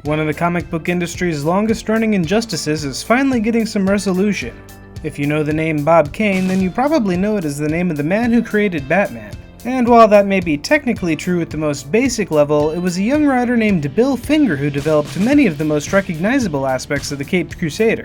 One of the comic book industry's longest-running injustices is finally getting some resolution. If you know the name Bob Kane, then you probably know it as the name of the man who created Batman. And while that may be technically true at the most basic level, it was a young writer named Bill Finger who developed many of the most recognizable aspects of the Caped Crusader.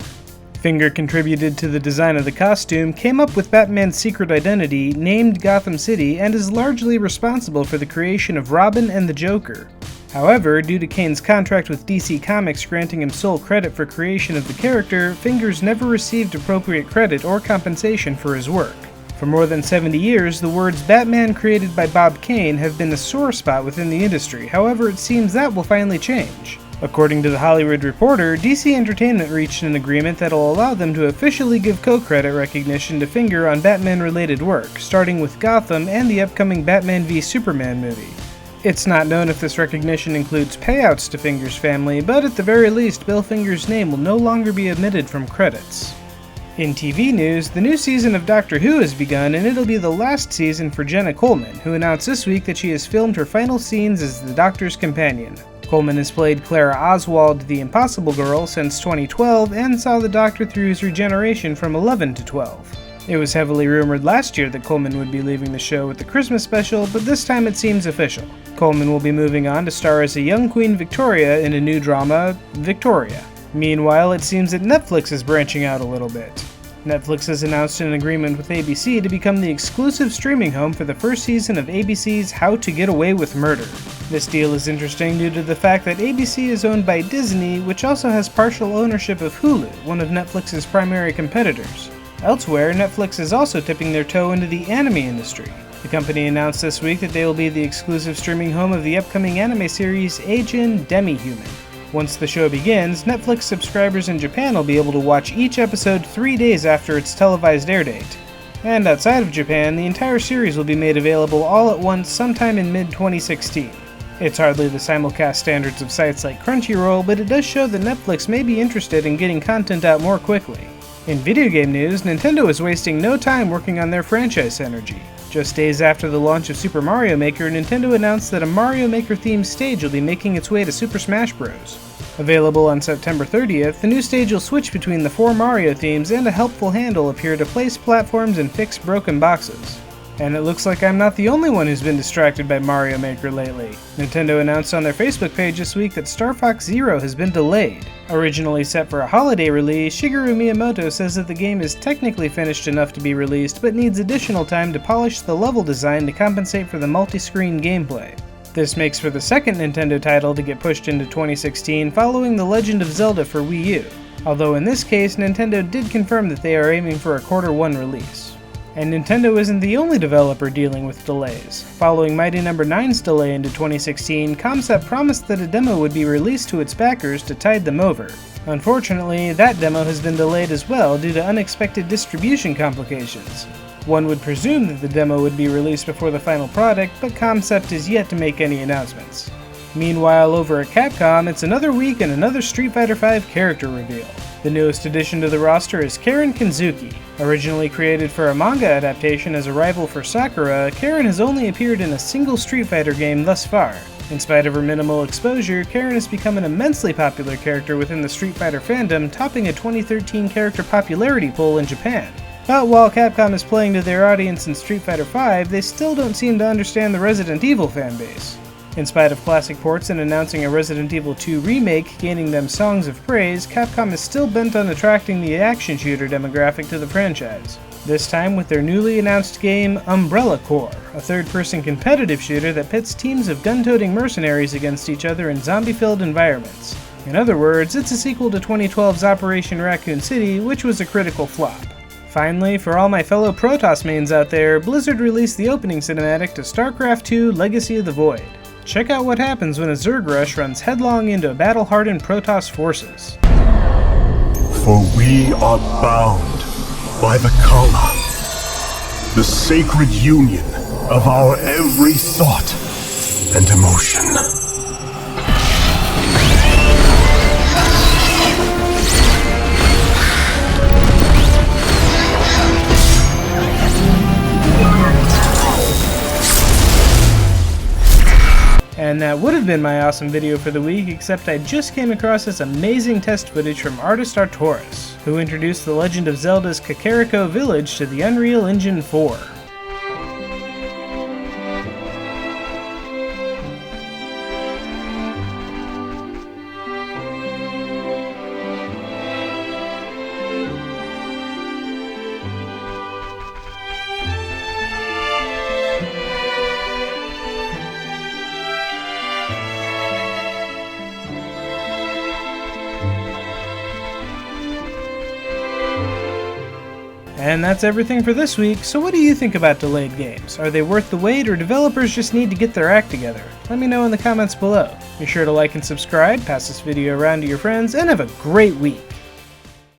Finger contributed to the design of the costume, came up with Batman's secret identity, named Gotham City, and is largely responsible for the creation of Robin and the Joker. However, due to Kane's contract with DC Comics granting him sole credit for creation of the character, Fingers never received appropriate credit or compensation for his work. For more than 70 years, the words Batman created by Bob Kane have been a sore spot within the industry, however it seems that will finally change. According to The Hollywood Reporter, DC Entertainment reached an agreement that will allow them to officially give co-credit recognition to Finger on Batman-related work, starting with Gotham and the upcoming Batman v Superman movie. It's not known if this recognition includes payouts to Finger's family, but at the very least, Bill Finger's name will no longer be omitted from credits. In TV news, the new season of Doctor Who has begun, and it'll be the last season for Jenna Coleman, who announced this week that she has filmed her final scenes as the Doctor's companion. Coleman has played Clara Oswald, the Impossible Girl, since 2012, and saw the Doctor through his regeneration from 11 to 12. It was heavily rumored last year that Coleman would be leaving the show with the Christmas special, but this time it seems official. Coleman will be moving on to star as a young Queen Victoria in a new drama, Victoria. Meanwhile, it seems that Netflix is branching out a little bit. Netflix has announced an agreement with ABC to become the exclusive streaming home for the first season of ABC's How to Get Away with Murder. This deal is interesting due to the fact that ABC is owned by Disney, which also has partial ownership of Hulu, one of Netflix's primary competitors. Elsewhere, Netflix is also tipping their toe into the anime industry. The company announced this week that they will be the exclusive streaming home of the upcoming anime series Agent Demi-Human. Once the show begins, Netflix subscribers in Japan will be able to watch each episode 3 days after its televised air date. And outside of Japan, the entire series will be made available all at once sometime in mid-2016. It's hardly the simulcast standards of sites like Crunchyroll, but it does show that Netflix may be interested in getting content out more quickly. In video game news, Nintendo is wasting no time working on their franchise synergy. Just days after the launch of Super Mario Maker, Nintendo announced that a Mario Maker-themed stage will be making its way to Super Smash Bros. Available on September 30th, the new stage will switch between the 4 Mario themes, and a helpful hand will appear to place platforms and fix broken boxes. And it looks like I'm not the only one who's been distracted by Mario Maker lately. Nintendo announced on their Facebook page this week that Star Fox Zero has been delayed. Originally set for a holiday release, Shigeru Miyamoto says that the game is technically finished enough to be released, but needs additional time to polish the level design to compensate for the multi-screen gameplay. This makes for the second Nintendo title to get pushed into 2016 following The Legend of Zelda for Wii U, although in this case Nintendo did confirm that they are aiming for a Q1 release. And Nintendo isn't the only developer dealing with delays. Following Mighty No. 9's delay into 2016, Concept promised that a demo would be released to its backers to tide them over. Unfortunately, that demo has been delayed as well due to unexpected distribution complications. One would presume that the demo would be released before the final product, but Concept is yet to make any announcements. Meanwhile, over at Capcom, it's another week and another Street Fighter V character reveal. The newest addition to the roster is Karin Kanzuki. Originally created for a manga adaptation as a rival for Sakura, Karin has only appeared in a single Street Fighter game thus far. In spite of her minimal exposure, Karin has become an immensely popular character within the Street Fighter fandom, topping a 2013 character popularity poll in Japan. But while Capcom is playing to their audience in Street Fighter V, they still don't seem to understand the Resident Evil fanbase. In spite of classic ports and announcing a Resident Evil 2 remake gaining them songs of praise, Capcom is still bent on attracting the action shooter demographic to the franchise. This time with their newly announced game, Umbrella Corps, a third-person competitive shooter that pits teams of gun-toting mercenaries against each other in zombie-filled environments. In other words, it's a sequel to 2012's Operation Raccoon City, which was a critical flop. Finally, for all my fellow Protoss mains out there, Blizzard released the opening cinematic to Starcraft II Legacy of the Void. Check out what happens when a Zerg rush runs headlong into battle-hardened Protoss forces. For we are bound by the Kala, the sacred union of our every thought and emotion. And that that would have been my awesome video for the week, except I just came across this amazing test footage from artist Artoris, who introduced The Legend of Zelda's Kakariko Village to the Unreal Engine 4. And that's everything for this week, so what do you think about delayed games? Are they worth the wait, or developers just need to get their act together? Let me know in the comments below. Be sure to like and subscribe, pass this video around to your friends, and have a great week!